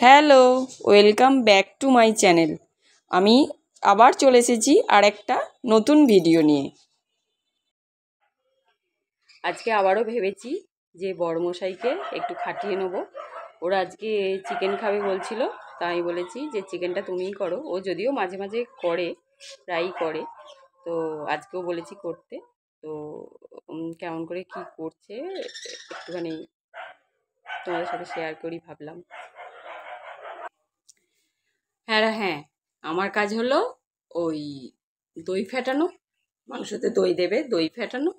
Hello, welcome back to my channel. আমি আবার চলে এসেছি আর একটা নতুন ভিডিও নিয়ে। আজকে আবারও ভেবেছি যে বড়মশাইকে একটু খাটিয়ে নেব। ওরা আজকে চিকেন খাবে বলছিল, তাই বলেছি যে চিকেনটা তুমিই করো। ও যদিও মাঝে মাঝে করে, প্রায়ই করে, তো আজকেও বলেছি করতে। তো কেমন করে কি করছে একটুখানি তোমাদের সাথে শেয়ার করি ভাবলাম। হ্যাঁ, আমার কাজ হলো ওই দই ফেটানো, মাংসতে দই দেবে, দই ফেটানো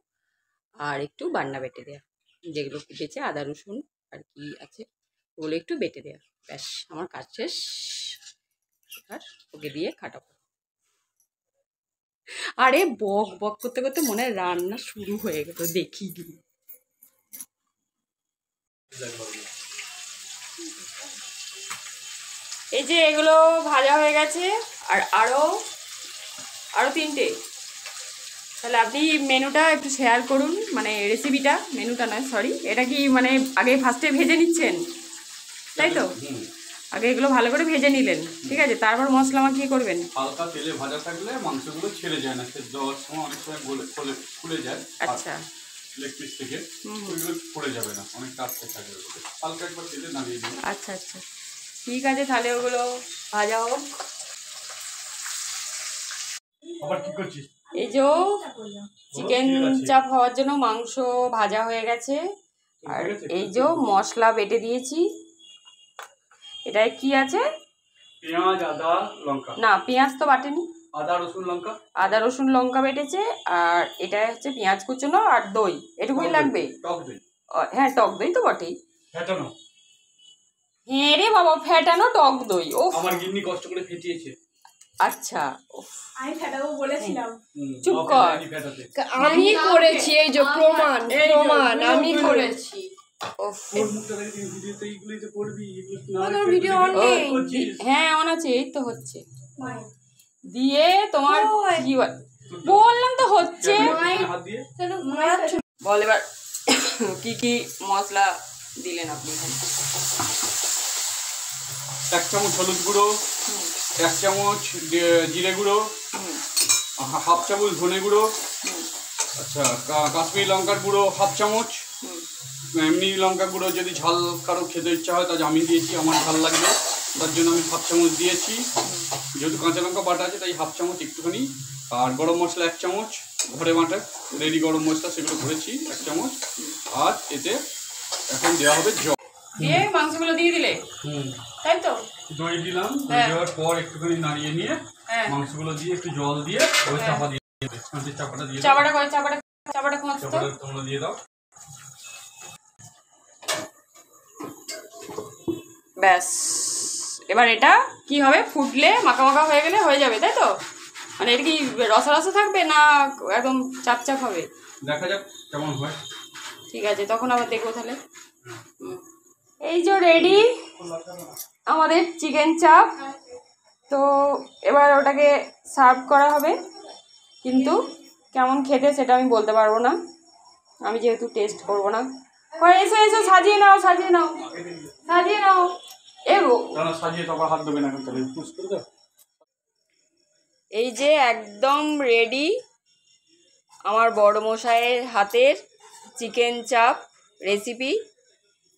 আর একটু বান্না বেটে দেয়া, যেগুলো কুটেছে আদা রসুন আর কি আছে ওগুলো একটু বেটে দেয়া। ব্যাস, আমার কাজ শেষ। আর ওকে দিয়ে খাটাবো। আরে বক বক করতে করতে মনে হয় রান্না শুরু হয়ে গেল, দেখি গিয়ে। এই যে এগুলো ভাজা হয়ে গেছে, আর আরো আরো তিনটে। তাহলে আপনি মেনুটা একটু শেয়ার করুন, মানে রেসিপিটা, মেনুটা নয় সরি, এটা কি মানে আগে ফার্স্টে ভেজে নিচ্ছেন তাই তো? আগে এগুলো ভালো করে ভেজে নিলেন, ঠিক আছে, তারপর মশলা মাখিয়ে করবেন। হালকা তেলে ভাজা থাকলে মাংসগুলো ছেড়ে যায় না, দেওয়ার সময় অনেক সময় খুলে যায়। আচ্ছা, লেগ পিস থেকে ওইগুলো পড়ে যাবে না, অনেক টাটকা থাকবে। হালকা একবার তেলে নামিয়ে দিন। আচ্ছা আচ্ছা, ঠিক আছে, তাহলে ওগুলো ভাজা হোক। আবার কি করছিস? এই যে চিকেন চাপ হওয়ার জন্য মাংস ভাজা হয়ে গেছে, আর এই যে মশলা বেটে দিয়েছি। এটায় কি আছে? পেঁয়াজ, আদা, লঙ্কা। না, পেঁয়াজ তো বাটেনি। আদা রসুন লঙ্কা। আদা রসুন লঙ্কা বেটেছে, আর এটা হচ্ছে পেঁয়াজ কুচনো আর দই, এটুকুই লাগবে। টক দই। হ্যাঁ, টক দই তো বটেই। ফেটানো? হ্যাঁ রে বাবা, ফেটানো টক দই। ও আমার গিন্নি কষ্ট করে ফেটিয়েছে। আচ্ছা, আমি ফেটাবো বলেছিলাম। চুপ কর, আমি করেছি, এই যে প্রমাণ আমি করেছি। হ্যাঁ অন আছে, এই তো হচ্ছে। দিয়ে তোমার কি বললাম তো হচ্ছে। বল এবার কি কি মশলা দিলেন আপনি? 1 চামচ হলুদ গুঁড়ো, 1 চামচ জিরে গুঁড়ো, 1/2 চামচ ধনে গুঁড়ো, আচ্ছা কাশ্মীরি লঙ্কার গুঁড়ো 1/2 চামচ, এমনি লঙ্কা গুঁড়ো যদি ঝাল কারো খেতে ইচ্ছা হয় তাহলে আমি দিয়েছি, আমার ঝাল লাগবে তার জন্য আমি 1/2 চামচ দিয়েছি। যেহেতু কাঁচা লঙ্কা বাটা আছে তাই 1/2 চামচ একটুখানি। আর গরম মশলা 1 চামচ, ঘরে বাটা রেডি গরম মশলা, সেগুলো করেছি 1 চামচ। আর এতে এখন দেওয়া হবে জল। দিয়ে মাংসগুলো দিয়ে দিলে তাই তো? দই দিলাম, দই দেওয়ার পর একটুখানি নাড়িয়ে নিয়ে মাংসগুলো দিয়ে একটু জল দিয়ে ওই চাপা দিয়ে চাপাটা দিয়ে চাপাটা খোঁজ তো তোমরা দিয়ে দাও। ব্যাস, এবার এটা কি হবে, ফুটলে মাখা মাখা হয়ে গেলে হয়ে যাবে তাই তো? মানে এটা কি রসা রসা থাকবে না একদম চাপ চাপ হবে? দেখা যাক কেমন হয়। ঠিক আছে, তখন আবার দেখবো তাহলে। এই যে রেডি আমাদের চিকেন চাপ। তো এবার ওটাকে সার্ভ করা হবে, কিন্তু কেমন খেতে সেটা আমি বলতে পারবো না, আমি যেহেতু টেস্ট করবো না। এসো এসো, সাজিয়ে নাও সাজিয়ে নাও সাজিয়ে নাও। এগো সাজিয়ে তো আবার হাত দেবে না, তাহলে পুশ করে দাও। এই যে একদম রেডি আমার বড়মশাইয়ের হাতের চিকেন চাপ রেসিপি।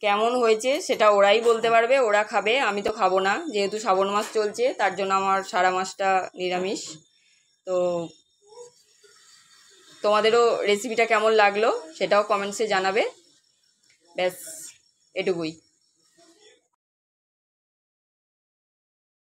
কেমন হয়েছে সেটা ওরাই বলতে পারবে, ওরা খাবে, আমি তো খাবো না, যেহেতু শ্রাবণ মাস চলছে তার জন্য আমার সারা মাসটা নিরামিষ। তো তোমাদেরও রেসিপিটা কেমন লাগলো সেটাও কমেন্টসে জানাবে। ব্যাস এটুকুই।